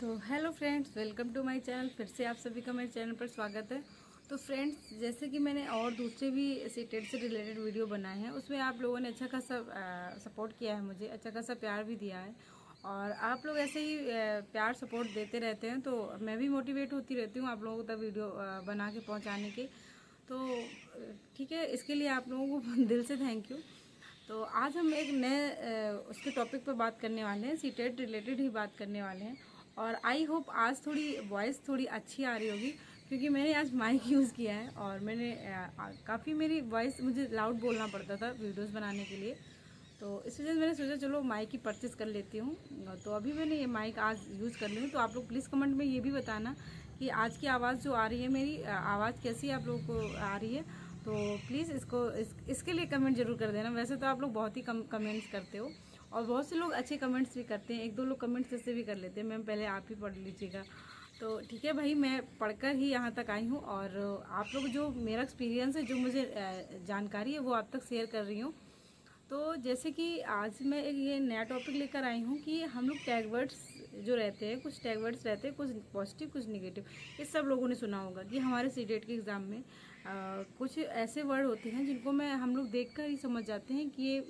तो hello friends, welcome to my channel. फिर से आप सभी का मेरे चैनल पर स्वागत है। तो फ्रेंड्स, जैसे कि मैंने और दूसरे भी सीटेट से रिलेटेड वीडियो बनाए हैं, उसमें आप लोगों ने अच्छा खासा सपोर्ट किया है, मुझे अच्छा खासा प्यार भी दिया है। और आप लोग ऐसे ही प्यार सपोर्ट देते रहते हैं, तो मैं भी मोटिवेट होती रहती हूँ आप लोगों तक वीडियो बना के पहुँचाने के। तो ठीक है, इसके लिए आप लोगों को दिल से थैंक यू। तो आज हम एक नए उसके टॉपिक पर बात करने वाले हैं, सीटेट रिलेटेड ही बात करने वाले हैं। और आई होप आज थोड़ी वॉइस थोड़ी अच्छी आ रही होगी, क्योंकि मैंने आज माइक यूज़ किया है और मैंने काफ़ी मेरी वॉइस मुझे लाउड बोलना पड़ता था वीडियोस बनाने के लिए। तो इस वजह से मैंने सोचा चलो माइक ही परचेस कर लेती हूँ। तो अभी मैंने ये माइक आज यूज़ कर ली हूँ। तो आप लोग प्लीज़ कमेंट में ये भी बताना कि आज की आवाज़ जो आ रही है, मेरी आवाज़ कैसी आप लोगों को आ रही है। तो प्लीज़ इसके लिए कमेंट ज़रूर कर देना। वैसे तो आप लोग बहुत ही कम कमेंट्स करते हो और बहुत से लोग अच्छे कमेंट्स भी करते हैं, एक दो लोग कमेंट्स ऐसे भी कर लेते हैं, मैम पहले आप ही पढ़ लीजिएगा। तो ठीक है भाई, मैं पढ़कर ही यहाँ तक आई हूँ और आप लोग जो मेरा एक्सपीरियंस है, जो मुझे जानकारी है, वो आप तक शेयर कर रही हूँ। तो जैसे कि आज मैं एक ये नया टॉपिक लेकर आई हूँ कि हम लोग टैग वर्ड्स जो रहते हैं, कुछ टैग वर्ड्स रहते हैं, कुछ पॉजिटिव कुछ निगेटिव। ये सब लोगों ने सुना होगा कि हमारे सीटेट के एग्ज़ाम में कुछ ऐसे वर्ड होते हैं जिनको हम लोग देखकर ही समझ जाते हैं कि ये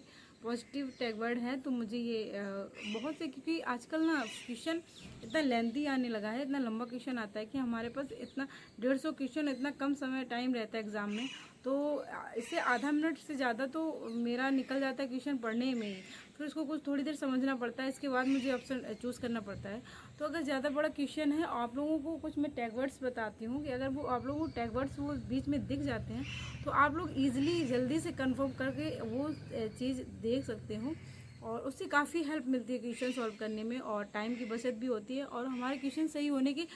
पॉजिटिव टैग वर्ड है। तो मुझे ये बहुत से, क्योंकि आजकल ना क्वेश्चन इतना लेंथी आने लगा है, इतना लंबा क्वेश्चन आता है कि हमारे पास इतना 150 क्वेश्चन, इतना कम समय टाइम रहता है एग्ज़ाम में। तो इससे आधा मिनट से ज़्यादा तो मेरा निकल जाता है क्वेश्चन पढ़ने में ही। फिर उसको कुछ थोड़ी देर समझना पड़ता है, इसके बाद मुझे ऑप्शन चूज़ करना पड़ता है। तो अगर ज़्यादा बड़ा क्वेश्चन है, आप लोगों को कुछ मैं टैग वर्ड्स बताती हूँ कि अगर वो आप लोगों को टैग वर्ड्स वो बीच में दिख जाते हैं, तो आप लोग ईजिली जल्दी से कन्फर्म करके वो चीज़ देख सकते हो और उससे काफ़ी हेल्प मिलती है क्वेश्चन सॉल्व करने में, और टाइम की बचत भी होती है और हमारे क्वेश्चन सही होने की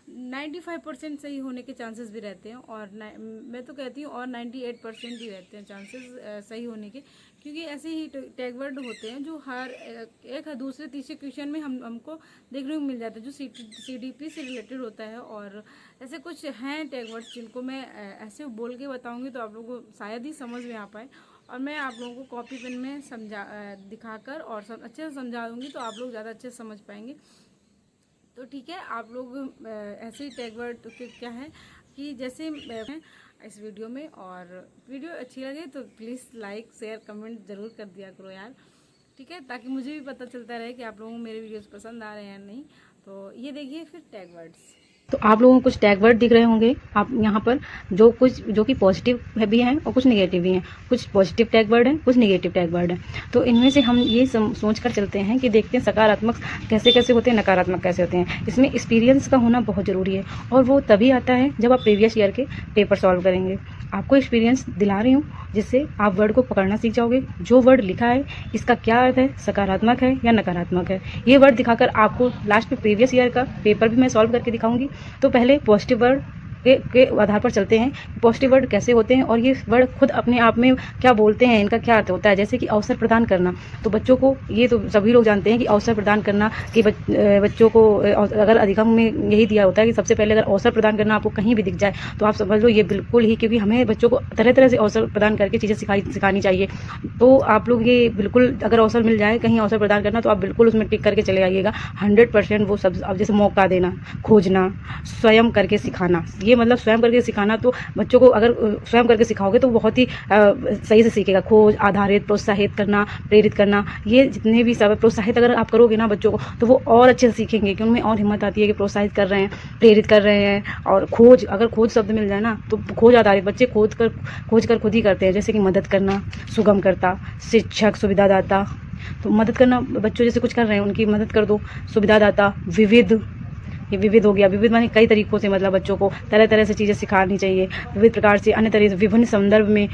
95% सही होने के चांसेस भी रहते हैं। और मैं तो कहती हूँ और 98% ही रहते हैं चांसेस सही होने के, क्योंकि ऐसे ही टैग वर्ड होते हैं जो हर एक दूसरे तीसरे क्वेश्चन में हमको देखने को मिल जाता है, जो CDP से रिलेटेड होता है। और ऐसे कुछ हैं टैग वर्ड्स जिनको मैं ऐसे बोल के बताऊँगी तो आप लोगों को शायद ही समझ में आ पाए, और मैं आप लोगों को कॉपी पेन में दिखाकर और अच्छे से समझा दूँगी, तो आप लोग ज़्यादा अच्छे से समझ पाएंगे। तो ठीक है, आप लोग ऐसे ही टैग वर्ड क्या है कि जैसे इस वीडियो में, और वीडियो अच्छी लगे तो प्लीज़ लाइक शेयर कमेंट ज़रूर कर दिया करो यार, ठीक है, ताकि मुझे भी पता चलता रहे कि आप लोगों को मेरे वीडियोस पसंद आ रहे हैं या नहीं। तो ये देखिए फिर टैग वर्ड्स। तो आप लोगों को कुछ टैग वर्ड दिख रहे होंगे आप यहाँ पर, जो कि पॉजिटिव भी हैं और कुछ नेगेटिव भी हैं। कुछ पॉजिटिव टैग वर्ड हैं, कुछ नेगेटिव टैग वर्ड हैं। तो इनमें से हम ये सोच कर चलते हैं कि देखते हैं सकारात्मक कैसे कैसे होते हैं, नकारात्मक कैसे होते हैं। इसमें एक्सपीरियंस का होना बहुत ज़रूरी है, और वो तभी आता है जब आप प्रीवियस ईयर के पेपर सॉल्व करेंगे। आपको एक्सपीरियंस दिला रही हूँ जिससे आप वर्ड को पकड़ना सीख जाओगे। जो वर्ड लिखा है इसका क्या अर्थ है, सकारात्मक है या नकारात्मक है, ये वर्ड दिखाकर आपको लास्ट में प्रीवियस ईयर का पेपर भी मैं सॉल्व करके दिखाऊंगी। तो पहले पॉजिटिव वर्ड के आधार पर चलते हैं, पॉजिटिव वर्ड कैसे होते हैं और ये वर्ड खुद अपने आप में क्या बोलते हैं, इनका क्या अर्थ होता है। जैसे कि अवसर प्रदान करना, तो बच्चों को ये तो सभी लोग जानते हैं कि अवसर प्रदान करना कि बच्चों को अगर अधिगम में यही दिया होता है कि सबसे पहले अगर अवसर प्रदान करना आपको कहीं भी दिख जाए तो आप समझ लो ये बिल्कुल ही, क्योंकि हमें बच्चों को तरह तरह से अवसर प्रदान करके चीज़ें सिखानी चाहिए। तो आप लोग ये बिल्कुल, अगर अवसर मिल जाए कहीं अवसर प्रदान करना, तो आप बिल्कुल उसमें टिक करके चले आइएगा 100%। वो सब अब जैसे मौका देना, खोजना, स्वयं करके सिखाना, ये मतलब स्वयं करके सिखाना। तो बच्चों को अगर स्वयं करके सिखाओगे तो बहुत ही सही से सीखेगा। खोज आधारित, प्रोत्साहित करना, प्रेरित करना, ये जितने भी सब प्रोत्साहित अगर आप करोगे ना बच्चों को, तो वो और अच्छे से सीखेंगे कि उनमें और हिम्मत आती है कि प्रोत्साहित कर रहे हैं, प्रेरित कर रहे हैं। और खोज, अगर खोज शब्द मिल जाए ना तो खोज आधारित, बच्चे खोज कर खुद ही करते हैं। जैसे कि मदद करना, सुगमकर्ता, शिक्षक, सुविधादाता। तो मदद करना, बच्चों जैसे कुछ कर रहे हैं उनकी मदद कर दो। सुविधादाता, विविध, ये विविध हो गया। विविध माने कई तरीकों से, मतलब बच्चों को तरह तरह से चीज़ें सिखानी चाहिए, विविध प्रकार से, अन्य तरह से, विभिन्न संदर्भ में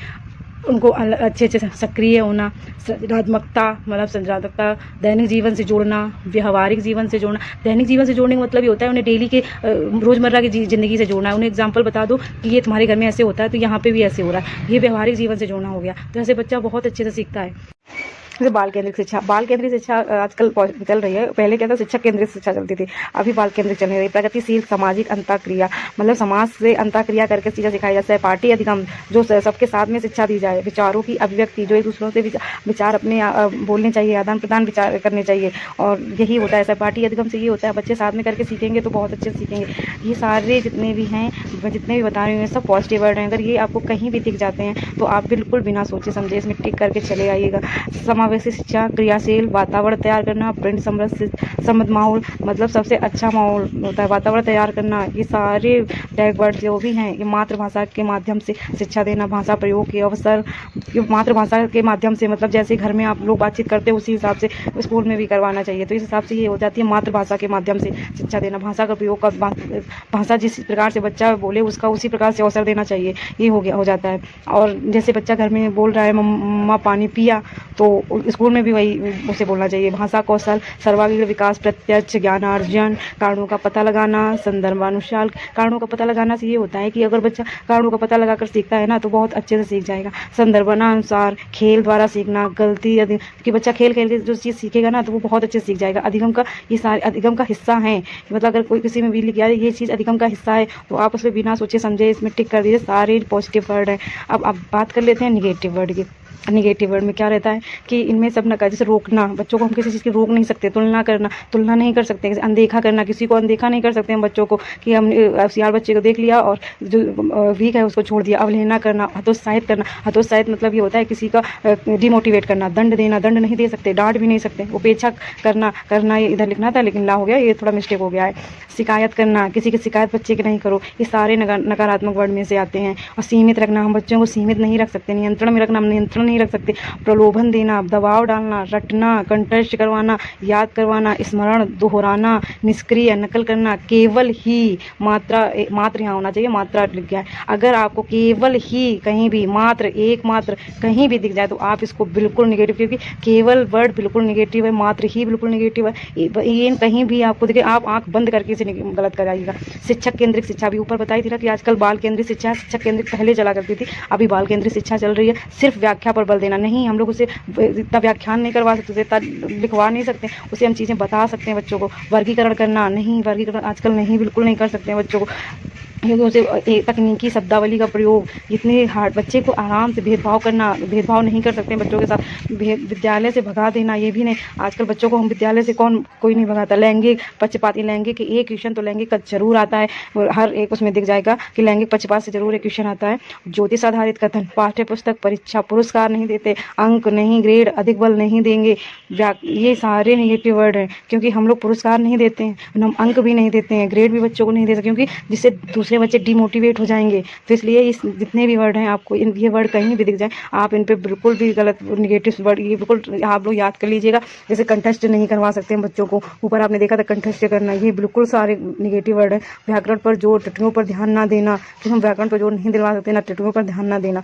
उनको अच्छे अच्छे सक्रिय होना। सृजनात्मकता, मतलब सृजनात्मकता, दैनिक जीवन से जोड़ना, व्यवहारिक जीवन से जोड़ना। दैनिक जीवन से जोड़ने का मतलब ये होता है उन्हें डेली के रोज़मर्रा की ज़िंदगी से जोड़ना है। उन्हें एग्जाम्पल बता दो कि ये तुम्हारे घर में ऐसे होता है तो यहाँ पे भी ऐसे हो रहा है, ये व्यवहारिक जीवन से जोड़ना हो गया। तो ऐसे बच्चा बहुत अच्छे से सीखता है। जैसे बाल केंद्रित शिक्षा, बाल केंद्रित शिक्षा आजकल चल रही है। पहले क्या था, शिक्षक केंद्रित शिक्षा चलती थी, अभी बाल केंद्रित चल रही है। प्रगतिशील सामाजिक अंतःक्रिया, मतलब समाज से अंतःक्रिया करके चीज़ें सिखाई जाए। सहपाठी अधिगम, जो सबके साथ में शिक्षा दी जाए। विचारों की अभिव्यक्ति, जो एक दूसरों से विचार अपने बोलने चाहिए, आदान प्रदान विचार करने चाहिए, और यही होता है सहपाठी अधिगम से। ये होता है बच्चे साथ में करके सीखेंगे तो बहुत अच्छे से सीखेंगे। ये सारे जितने भी हैं, जितने भी बता रही हूँ, सब पॉजिटिव वर्ड हैं। अगर ये आपको कहीं भी दिख जाते हैं तो आप बिल्कुल बिना सोचे समझे इसमें टिक करके चले आइएगा। समावेशी शिक्षा, क्रियाशील वातावरण तैयार करना, प्रिंट समृद्ध माहौल, मतलब सबसे अच्छा माहौल होता है, वातावरण तैयार करना। ये सारे टैग वर्ड जो भी हैं, ये मातृभाषा के माध्यम से शिक्षा देना, भाषा प्रयोग के अवसर, मातृभाषा के माध्यम से, मतलब जैसे घर में आप लोग बातचीत करते हैं उसी हिसाब से स्कूल में भी करवाना चाहिए। तो इस हिसाब से ये हो जाती है मातृभाषा के माध्यम से शिक्षा देना। भाषा का प्रयोग का, भाषा जिस प्रकार से बच्चा बोले उसका उसी प्रकार से अवसर देना चाहिए, ये हो जाता है। और जैसे बच्चा घर में बोल रहा है मम्मा पानी पिया, तो स्कूल में भी वही उसे बोलना चाहिए। भाषा कौशल, सर्वांगीण विकास, प्रत्यक्ष ज्ञानार्जन, कारणों का पता लगाना, संदर्भानुसार। कारणों का पता लगाना से ये होता है कि अगर बच्चा कारणों का पता लगाकर सीखता है ना तो बहुत अच्छे से सीख जाएगा। संदर्भानुसार, खेल द्वारा सीखना, गलती कि बच्चा खेल खेल के जो चीज़ सीखेगा ना तो वो बहुत अच्छे से सीख जाएगा। अधिगम का, ये सारे अधिगम का हिस्सा हैं। मतलब अगर कोई किसी में भी लिख गया ये चीज़ अधिगम का हिस्सा है तो आप उसमें बिना सोचे समझे इसमें टिक कर दीजिए। सारे पॉजिटिव वर्ड हैं। अब बात कर लेते हैं निगेटिव वर्ड की। निगेटिव वर्ड में क्या रहता है कि इनमें सब नकार, जैसे रोकना, बच्चों को हम किसी चीज़ की रोक नहीं सकते। तुलना करना, तुलना नहीं कर सकते। जैसे अनदेखा करना, किसी को अनदेखा नहीं कर सकते हम बच्चों को, कि हम सियार बच्चे को देख लिया और जो वीक है उसको छोड़ दिया। अवहेलना करना, हतोत्साहित करना। हतोत्साहित मतलब ये होता है किसी का डिमोटिवेट करना। दंड देना, दंड नहीं दे सकते, डांट भी नहीं सकते। उपेक्षा करना ये इधर लिखना था लेकिन ला हो गया, ये थोड़ा मिस्टेक हो गया है। शिकायत करना, किसी की शिकायत बच्चे की नहीं करो। ये सारे नकारात्मक वर्ड में से आते हैं। और सीमित रखना, हम बच्चों को सीमित नहीं रख सकते। नियंत्रण में रखना, हम नियंत्रण नहीं रख सकते। प्रलोभन देना, दबाव डालना, रटना, कंठस्थ करवाना, याद करवाना, स्मरण, दोहराना, निष्क्रिय, नकल करना। केवल ही, मात्र यहाँ होना चाहिए, मात्रा लिख गया है। अगर आपको केवल ही कहीं भी, मात्र, एकमात्र कहीं भी दिख जाए तो आप इसको बिल्कुल निगेटिव, क्योंकि केवल वर्ड बिल्कुल निगेटिव है, मात्र ही बिल्कुल निगेटिव है। ये कहीं भी आपको दिखे आप आंख बंद करके इसे गलत कराइएगा। शिक्षक केंद्रित शिक्षा भी ऊपर बताई थी ना कि आजकल बाल केंद्रित शिक्षा, शिक्षक केंद्रित पहले चला करती थी, अभी बाल केंद्रित शिक्षा चल रही है। सिर्फ व्याख्या पर बल देना नहीं, हम लोग उसे इतना व्याख्यान नहीं करवा सकते, इतना लिखवा नहीं सकते, उसे हम चीज़ें बता सकते हैं बच्चों को। वर्गीकरण करना नहीं, वर्गीकरण आजकल नहीं, बिल्कुल नहीं कर सकते हैं बच्चों को, क्योंकि उसे तकनीकी शब्दावली का प्रयोग, इतने हार्ड, बच्चे को आराम से भेदभाव करना, भेदभाव नहीं कर सकते हैं बच्चों के साथ। विद्यालय से भगा देना, ये भी नहीं। आजकल बच्चों को हम विद्यालय से कोई नहीं भगाता। लैंगिक पक्षपाती, लैंगिक के एक क्वेश्चन तो लैंगिक का जरूर आता है, हर एक उसमें दिख जाएगा कि लैंगिक पक्षपात से जरूर एक क्वेश्चन आता है। ज्योतिष आधारित कथन, पाठ्य पुस्तक, परीक्षा, पुरस्कार नहीं देते, अंक नहीं, ग्रेड, अधिक बल नहीं देंगे। ये सारे नेगेटिव वर्ड हैं, क्योंकि हम लोग पुरस्कार नहीं देते हैं, हम अंक भी नहीं देते हैं, ग्रेड भी बच्चों को नहीं दे सकते, क्योंकि जिससे दूसरे बच्चे डिमोटिवेट हो जाएंगे। तो इसलिए इस जितने भी वर्ड हैं, आपको ये वर्ड कहीं भी दिख जाए आप इन पे बिल्कुल भी गलत निगेटिव वर्ड, ये बिल्कुल आप लोग याद कर लीजिएगा। जैसे कंठस्थ नहीं करवा सकते हैं बच्चों को, ऊपर आपने देखा था कंठस्थ करना, ये बिल्कुल सारे निगेटिव वर्ड है। व्याकरण पर जोर, टिप्पणियों पर ध्यान ना देना, तो हम व्याकरण पर जोर नहीं दिलवा सकते, ना टिप्पणियों पर ध्यान ना देना।